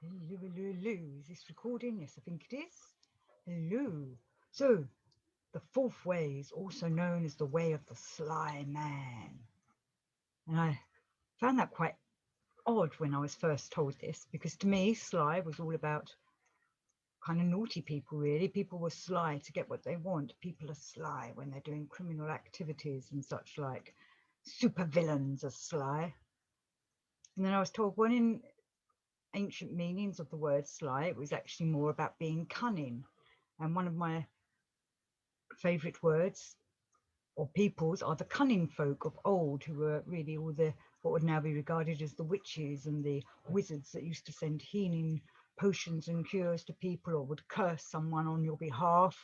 Hello, hello, hello. Is this recording? Yes, I think it is. Hello. So, the fourth way is also known as the way of the Sly Man. And I found that quite odd when I was first told this, because to me, sly was all about kind of naughty people, really. People were sly to get what they want. People are sly when they're doing criminal activities and such like. Super villains are sly. And then I was told, well, in ancient meanings of the word sly, it was actually more about being cunning. And one of my favourite words or peoples are the cunning folk of old, who were really all the what would now be regarded as the witches and the wizards that used to send healing potions and cures to people or would curse someone on your behalf.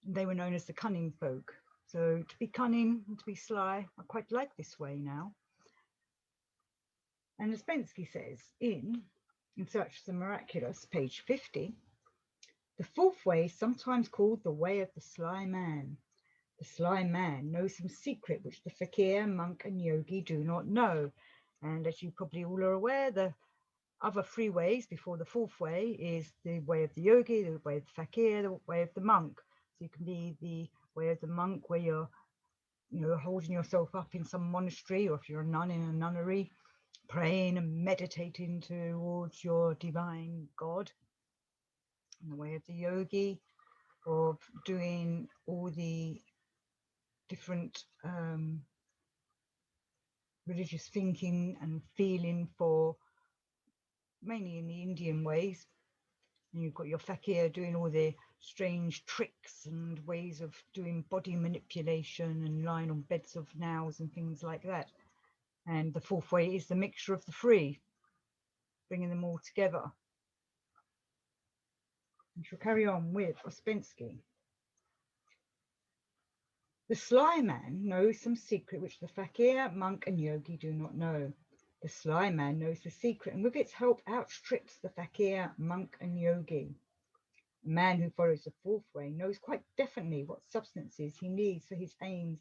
They were known as the cunning folk. So to be cunning and to be sly, I quite like this way now. And as Spensky says in Search for the Miraculous, page 50, the fourth way is sometimes called the way of the sly man. The sly man knows some secret which the fakir, monk, and yogi do not know. And as you probably all are aware, the other three ways before the fourth way is the way of the yogi, the way of the fakir, the way of the monk. So you can be the way of the monk where you're, holding yourself up in some monastery, or if you're a nun in a nunnery, praying and meditating towards your divine God. And the way of the yogi, of doing all the different religious thinking and feeling for mainly in the Indian ways. And you've got your fakir doing all the strange tricks and ways of doing body manipulation and lying on beds of nails and things like that. And the fourth way is the mixture of the three, bringing them all together. We shall carry on with Ouspensky. The sly man knows some secret which the fakir, monk, and yogi do not know. The sly man knows the secret, and with its help outstrips the fakir, monk, and yogi. A man who follows the fourth way knows quite definitely what substances he needs for his aims,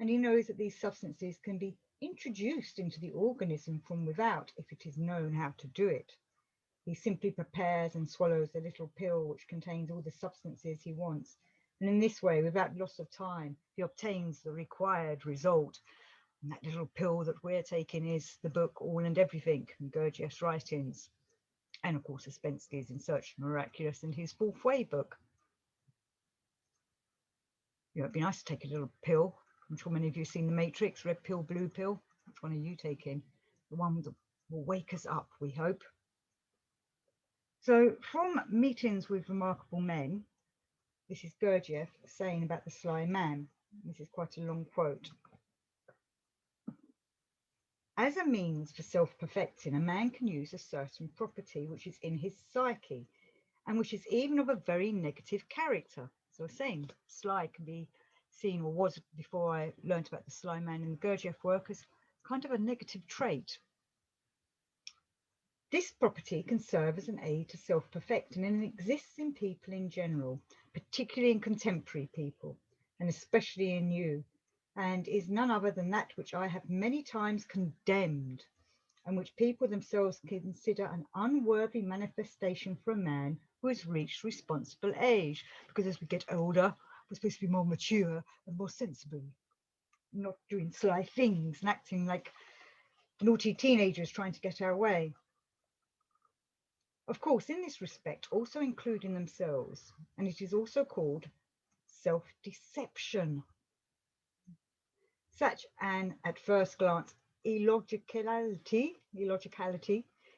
and he knows that these substances can be introduced into the organism from without if it is known how to do it. He simply prepares and swallows a little pill which contains all the substances he wants, and in this way, without loss of time, he obtains the required result. And that little pill that we're taking is the book All and Everything, and Gurdjieff's writings, and of course Ouspensky's In Search of the Miraculous and his Fourth Way book. It'd be nice to take a little pill. I'm sure many of you have seen The Matrix, red pill, blue pill. Which one are you taking? The one that will wake us up, we hope. So from Meetings with Remarkable Men, this is Gurdjieff saying about the sly man. This is quite a long quote. As a means for self-perfecting, a man can use a certain property which is in his psyche and which is even of a very negative character. So I was saying sly can be seen, or was before I learned about the sly man in the Gurdjieff work, as kind of a negative trait. This property can serve as an aid to self-perfecting, and it exists in people in general, particularly in contemporary people, and especially in you, and is none other than that which I have many times condemned, and which people themselves consider an unworthy manifestation for a man who has reached responsible age, because as we get older, we're supposed to be more mature and more sensible, not doing sly things and acting like naughty teenagers trying to get our way. Of course, in this respect, also including themselves, and it is also called self-deception. Such an, at first glance, illogicality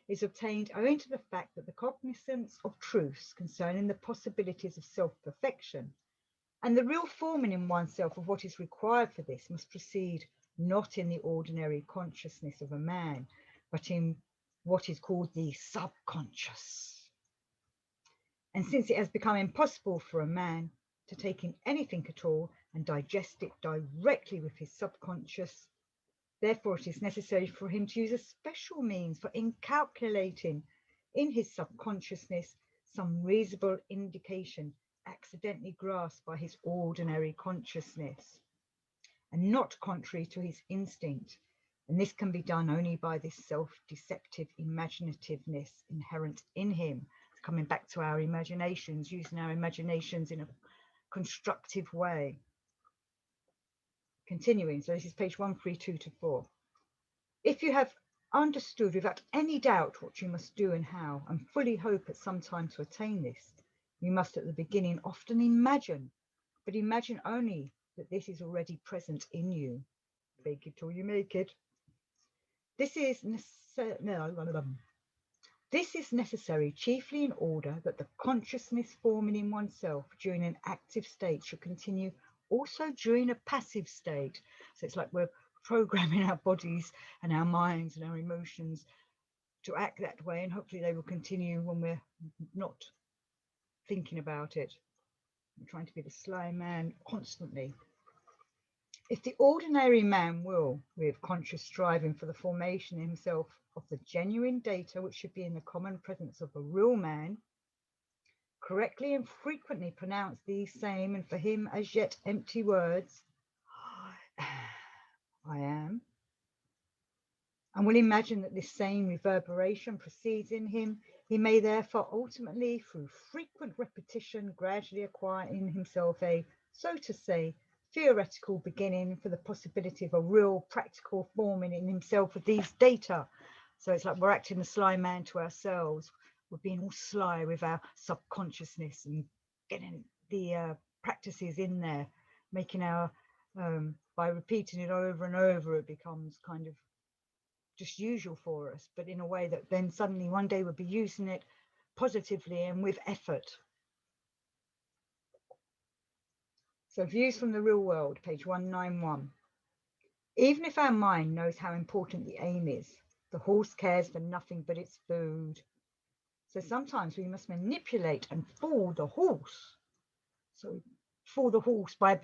is obtained owing to the fact that the cognizance of truths concerning the possibilities of self-perfection and the real forming in oneself of what is required for this must proceed not in the ordinary consciousness of a man, but in what is called the subconscious. And since it has become impossible for a man to take in anything at all and digest it directly with his subconscious, therefore it is necessary for him to use a special means for incalculating in his subconsciousness some reasonable indication accidentally grasped by his ordinary consciousness, and not contrary to his instinct, And this can be done only by this self-deceptive imaginativeness inherent in him. Coming back to our imaginations, using our imaginations in a constructive way. Continuing, so this is page 132 to 4. If you have understood without any doubt what you must do and how, and fully hope at some time to attain this, you must at the beginning often imagine, but imagine only that this is already present in you. Fake it till you make it. This is necessary chiefly in order that the consciousness forming in oneself during an active state should continue also during a passive state. So it's like we're programming our bodies and our minds and our emotions to act that way, and hopefully they will continue when we're not thinking about it. I'm trying to be the Sly Man constantly. If the ordinary man will, with conscious striving for the formation in himself of the genuine data which should be in the common presence of a real man, correctly and frequently pronounce these same and for him as yet empty words, I am, and will imagine that this same reverberation proceeds in him, he may therefore ultimately, through frequent repetition, gradually acquire in himself a, so to say, theoretical beginning for the possibility of a real practical forming in himself of these data. So it's like we're acting the Sly Man to ourselves. We're being all sly with our subconsciousness and getting the practices in there, making our, by repeating it over and over, it becomes kind of just usual for us, but in a way that then suddenly one day we'll be using it positively and with effort. So views from the real world, page 191. Even if our mind knows how important the aim is, the horse cares for nothing but its food. So sometimes we must manipulate and fool the horse. So fool the horse by,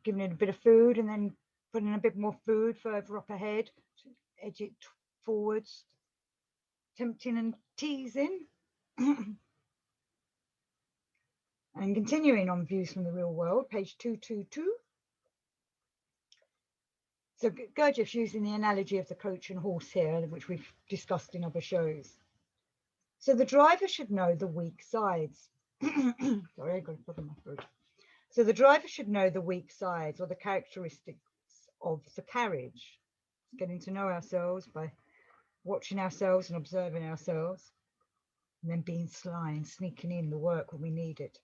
giving it a bit of food and then putting a bit more food further up ahead to edge it forwards, tempting and teasing. And continuing on views from the real world, page 222. So Gurdjieff's using the analogy of the coach and horse here, which we've discussed in other shows. So the driver should know the weak sides. Sorry, I got a problem in my throat. So the driver should know the weak sides or the characteristics of the carriage. Getting to know ourselves by watching ourselves and observing ourselves, and then being sly and sneaking in the work when we need it.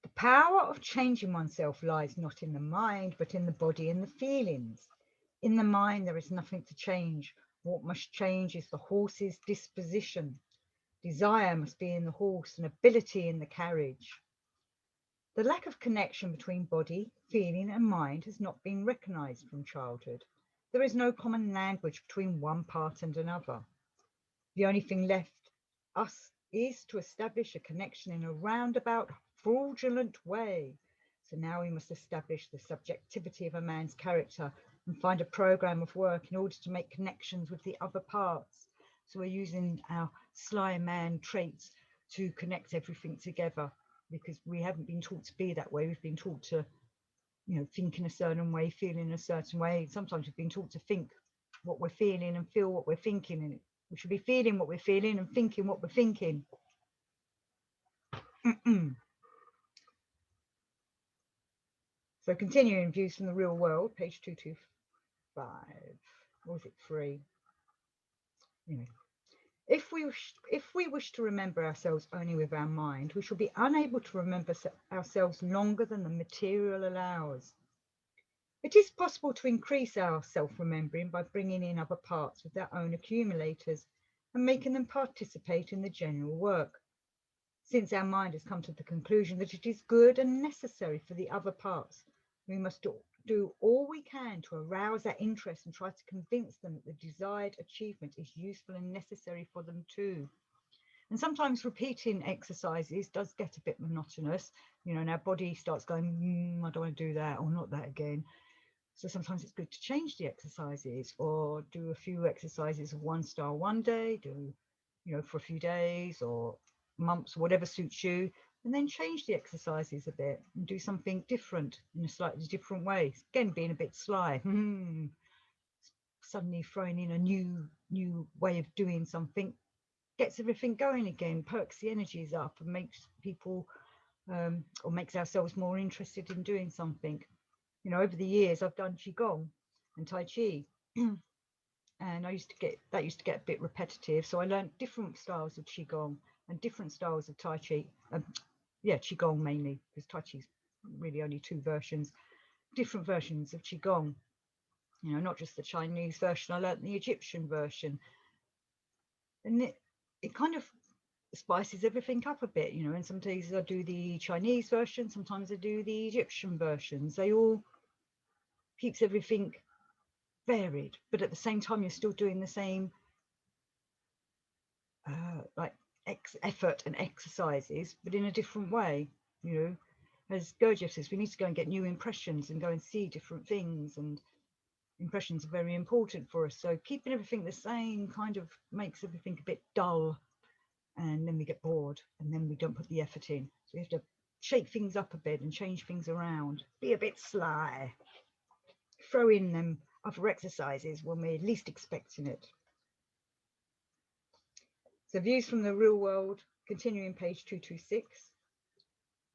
The power of changing oneself lies not in the mind, but in the body and the feelings. In the mind, there is nothing to change. What must change is the horse's disposition. Desire must be in the horse and ability in the carriage. The lack of connection between body, feeling, and mind has not been recognized from childhood. There is no common language between one part and another. The only thing left us is to establish a connection in a roundabout, fraudulent way. So now we must establish the subjectivity of a man's character and find a program of work in order to make connections with the other parts. So we're using our Sly Man traits to connect everything together, because we haven't been taught to be that way. We've been taught to, think in a certain way, feel in a certain way. Sometimes we've been taught to think what we're feeling and feel what we're thinking, and we should be feeling what we're feeling and thinking what we're thinking. So continuing views from the real world, page 225. Or was it 3? Anyway. If we wish to remember ourselves only with our mind, we shall be unable to remember ourselves longer than the material allows. It is possible to increase our self-remembering by bringing in other parts with their own accumulators and making them participate in the general work. Since our mind has come to the conclusion that it is good and necessary for the other parts, we must do all we can to arouse their interest and try to convince them that the desired achievement is useful and necessary for them too. And sometimes repeating exercises does get a bit monotonous, and our body starts going, I don't want to do that, or not that again. So sometimes it's good to change the exercises, or do a few exercises of one style one day, do, for a few days or months, whatever suits you, and then change the exercises a bit and do something different in a slightly different way. Again, being a bit sly. suddenly throwing in a new way of doing something gets everything going again, perks the energies up, and makes people or makes ourselves more interested in doing something. You know, over the years I've done Qigong and Tai Chi, and that used to get a bit repetitive, so I learned different styles of Qigong and different styles of Tai Chi. Yeah, Qigong mainly, because Tai Chi's really only two versions, different versions of Qigong. You know, not just the Chinese version. I learned the Egyptian version, and it kind of spices everything up a bit, you know. And sometimes I do the Chinese version, sometimes I do the Egyptian versions. They all keeps everything varied, but at the same time you're still doing the same like effort and exercises, but in a different way, you know. As Gurdjieff says, we need to go and get new impressions and go and see different things, and impressions are very important for us. So keeping everything the same kind of makes everything a bit dull, and then we get bored, and then we don't put the effort in. So we have to shake things up a bit and change things around, be a bit sly, throw in them other exercises when we're least expecting it. So views from the real world, continuing page 226.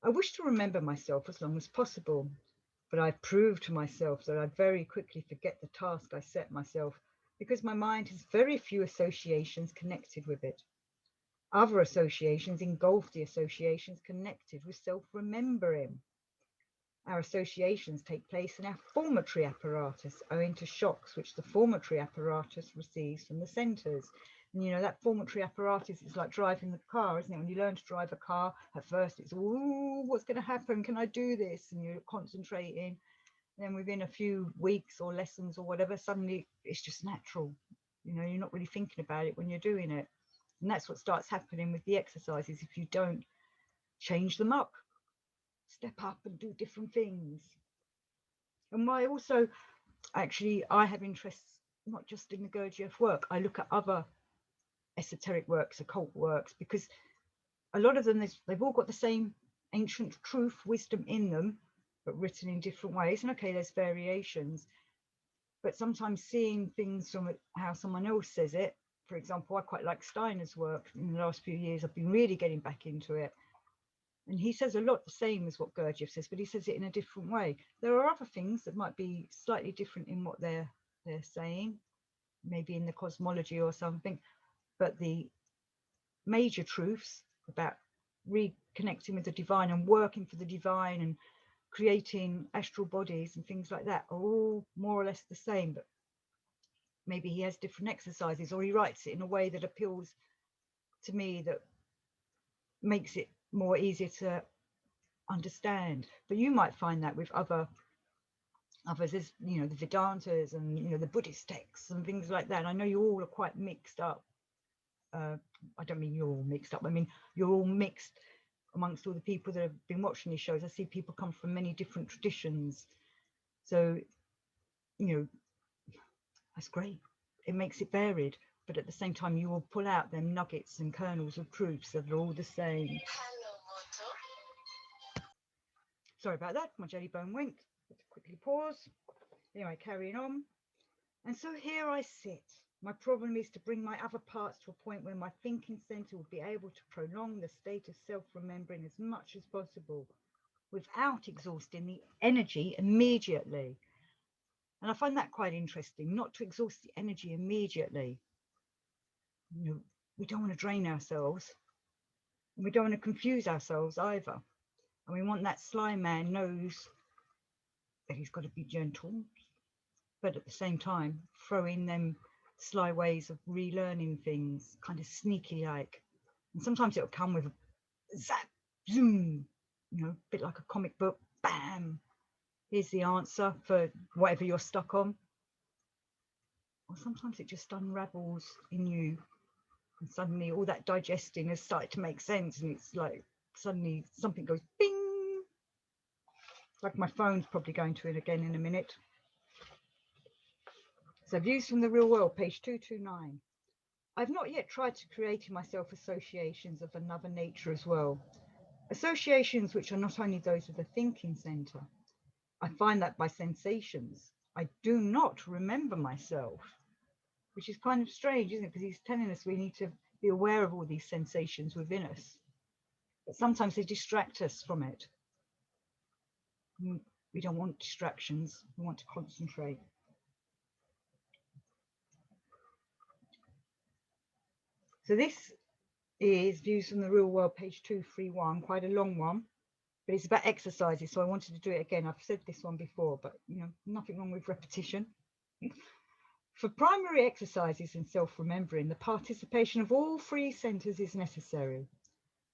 I wish to remember myself as long as possible, but I've proved to myself that I very quickly forget the task I set myself, because my mind has very few associations connected with it. Other associations engulf the associations connected with self-remembering. Our associations take place in our formatory apparatus, owing to shocks which the formatory apparatus receives from the centres. And you know, that formatory apparatus is like driving the car, isn't it? When you learn to drive a car, at first it's, ooh, what's going to happen? Can I do this? And you're concentrating. Then within a few weeks or lessons or whatever, suddenly it's just natural. You know, you're not really thinking about it when you're doing it. And that's what starts happening with the exercises if you don't change them up, step up and do different things. And why also, actually, I have interests not just in the Gurdjieff work. I look at other esoteric works, occult works, because a lot of them, they've all got the same ancient truth, wisdom in them, but written in different ways. And okay, there's variations, but sometimes seeing things from how someone else says it. For example, I quite like Steiner's work. In the last few years, I've been really getting back into it. And he says a lot the same as what Gurdjieff says, but he says it in a different way. There are other things that might be slightly different in what they're saying, maybe in the cosmology or something, but the major truths about reconnecting with the divine and working for the divine and creating astral bodies and things like that are all more or less the same, but maybe he has different exercises, or he writes it in a way that appeals to me, that makes it more easier to understand. But you might find that with others, as you know, the Vedantas and, you know, the Buddhist texts and things like that. And I know you all are quite mixed up. I don't mean you're all mixed up, I mean you're all mixed amongst all the people that have been watching these shows. I see people come from many different traditions, so you know, that's great. It makes it varied, but at the same time you will pull out them nuggets and kernels of truths that are all the same. Sorry about that, my jelly bone winked. Let's quickly pause. Anyway, carrying on. And so here I sit. My problem is to bring my other parts to a point where my thinking centre will be able to prolong the state of self-remembering as much as possible without exhausting the energy immediately. And I find that quite interesting, not to exhaust the energy immediately. You know, we don't want to drain ourselves, and we don't want to confuse ourselves either. And we want that Sly Man knows that he's got to be gentle, but at the same time throw in them sly ways of relearning things, kind of sneaky like. And sometimes it'll come with a zap, zoom, you know, a bit like a comic book, bam, here's the answer for whatever you're stuck on. Or sometimes it just unravels in you, and suddenly all that digesting has started to make sense, and it's like suddenly something goes bing. Like my phone's probably going to it again in a minute. So views from the real world, page 229. I've not yet tried to create in myself associations of another nature as well. Associations which are not only those of the thinking centre. I find that by sensations, I do not remember myself, which is kind of strange, isn't it? Because he's telling us we need to be aware of all these sensations within us. But sometimes they distract us from it. We don't want distractions. We want to concentrate. So this is Views from the Real World, page 231, quite a long one, but it's about exercises. So I wanted to do it again. I've said this one before, but nothing wrong with repetition. For primary exercises in self-remembering, the participation of all three centers is necessary.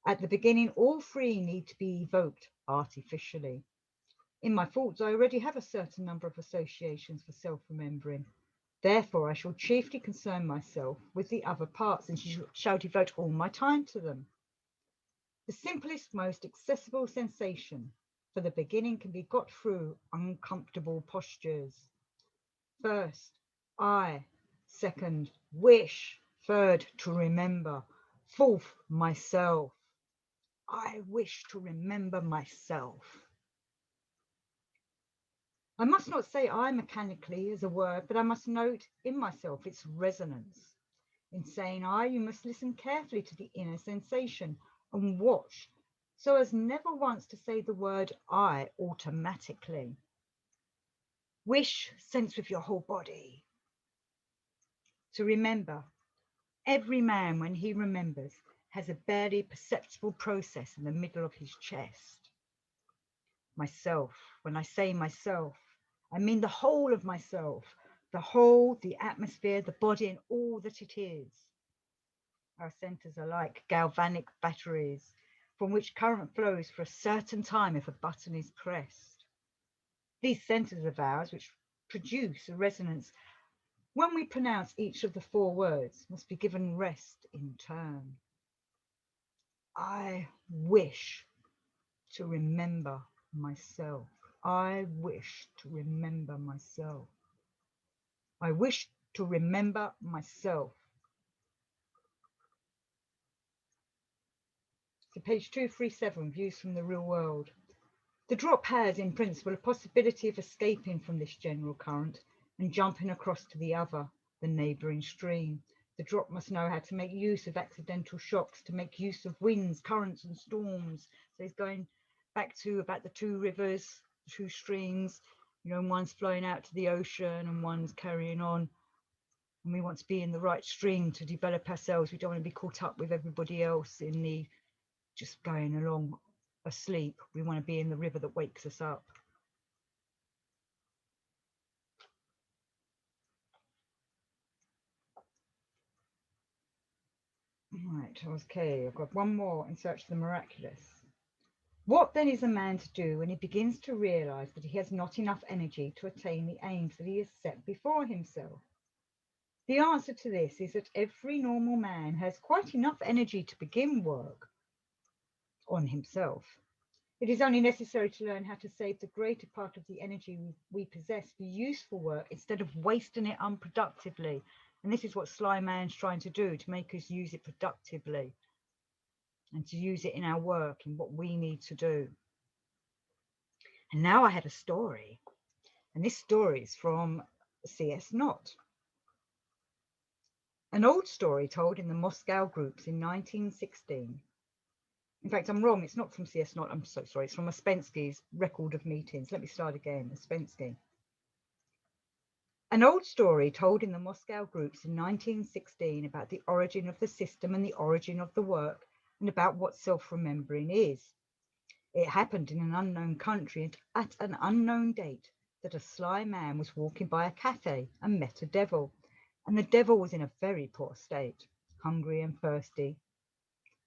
At the beginning, all three need to be evoked artificially. In my thoughts, I already have a certain number of associations for self-remembering. Therefore, I shall chiefly concern myself with the other parts and shall devote all my time to them. The simplest, most accessible sensation for the beginning can be got through uncomfortable postures. First, I. Second, wish. Third, to remember. Fourth, myself. I wish to remember myself. I must not say I mechanically as a word, but I must note in myself its resonance. In saying I, you must listen carefully to the inner sensation and watch so as never once to say the word I automatically. Wish, sense with your whole body. To remember, every man, when he remembers, has a barely perceptible process in the middle of his chest. Myself, when I say myself, I mean the whole of myself, the whole, the atmosphere, the body, and all that it is. Our centers are like galvanic batteries from which current flows for a certain time if a button is pressed. These centers of ours, which produce a resonance when we pronounce each of the four words, must be given rest in turn. I wish to remember myself. I wish to remember myself. I wish to remember myself. So page 237, Views from the Real World. The drop has, in principle, a possibility of escaping from this general current and jumping across to the other, the neighbouring stream. The drop must know how to make use of accidental shocks, to make use of winds, currents and storms. So he's going back to about the two rivers, two streams, and one's flowing out to the ocean and one's carrying on. And we want to be in the right stream to develop ourselves. We don't want to be caught up with everybody else in the just going along asleep. We want to be in the river that wakes us up. Right, okay, I've got one more, In Search of the Miraculous. What then is a man to do when he begins to realise that he has not enough energy to attain the aims that he has set before himself? The answer to this is that every normal man has quite enough energy to begin work on himself. It is only necessary to learn how to save the greater part of the energy we possess for useful work instead of wasting it unproductively. And this is what Sly Man's trying to do, to make us use it productively and to use it in our work and what we need to do. And now I had a story, and this story is from C.S. Knott. An old story told in the Moscow groups in 1916. In fact, I'm wrong. It's not from C.S. Knott. I'm so sorry. It's from Ouspensky's Record of Meetings. Let me start again. Ouspensky. An old story told in the Moscow groups in 1916 about the origin of the system and the origin of the work, and about what self-remembering is. It happened in an unknown country and at an unknown date that a sly man was walking by a cafe and met a devil. And the devil was in a very poor state, hungry and thirsty.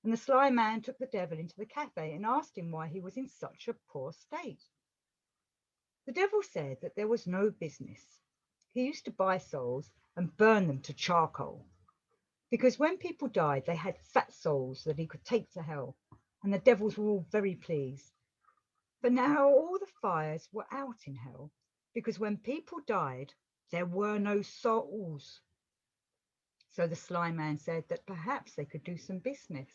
And the sly man took the devil into the cafe and asked him why he was in such a poor state. The devil said that there was no business. He used to buy souls and burn them to charcoal, because when people died, they had fat souls that he could take to hell, and the devils were all very pleased. But now all the fires were out in hell, because when people died, there were no souls. So the sly man said that perhaps they could do some business.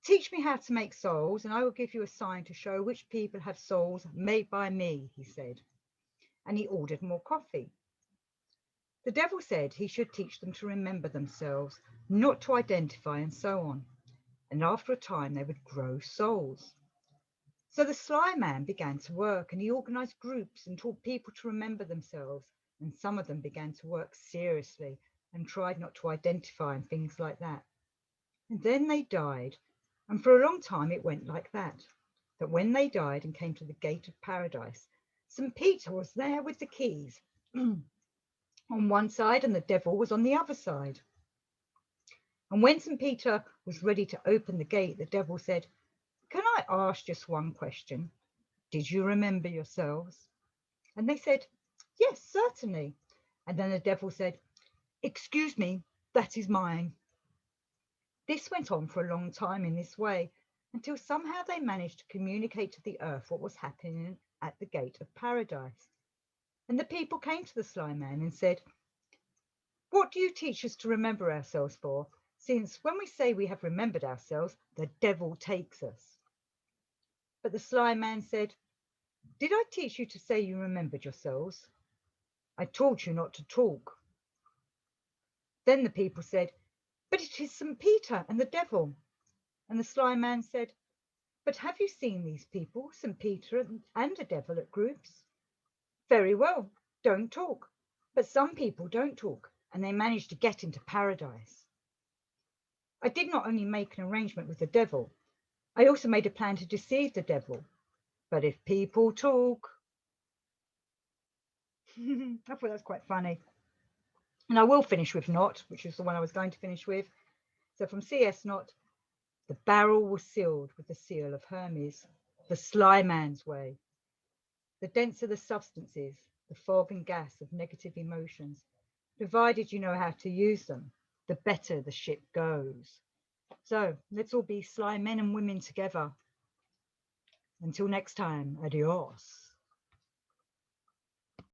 Teach me how to make souls, and I will give you a sign to show which people have souls made by me, he said. and he ordered more coffee. The devil said he should teach them to remember themselves, not to identify, and so on. And after a time, they would grow souls. So the Sly Man began to work, and he organized groups and taught people to remember themselves. And some of them began to work seriously and tried not to identify and things like that. And then they died. And for a long time, it went like that. That when they died and came to the gate of paradise, St. Peter was there with the keys on one side, and the devil was on the other side. And when St. Peter was ready to open the gate, the devil said, "Can I ask just one question? Did you remember yourselves?" And they said, "Yes, certainly." And then the devil said, "Excuse me, that is mine." This went on for a long time in this way, until somehow they managed to communicate to the earth what was happening at the gate of paradise. And the people came to the Sly Man and said, "What do you teach us to remember ourselves for, since when we say we have remembered ourselves, the devil takes us?" But the Sly Man said, "Did I teach you to say you remembered yourselves? I taught you not to talk." Then the people said, "But it is St. Peter and the devil." And the Sly Man said, "But have you seen these people, St. Peter and the devil, at groups? Very well, don't talk. But some people don't talk, and they manage to get into paradise. I did not only make an arrangement with the devil, I also made a plan to deceive the devil. But if people talk..." I thought that was quite funny. And I will finish with Not, which is the one I was going to finish with. So from C.S. Not, "The barrel was sealed with the seal of Hermes, the Sly Man's way. The denser the substances, the fog and gas of negative emotions, provided you know how to use them, the better the ship goes." So let's all be sly men and women together. Until next time, adios.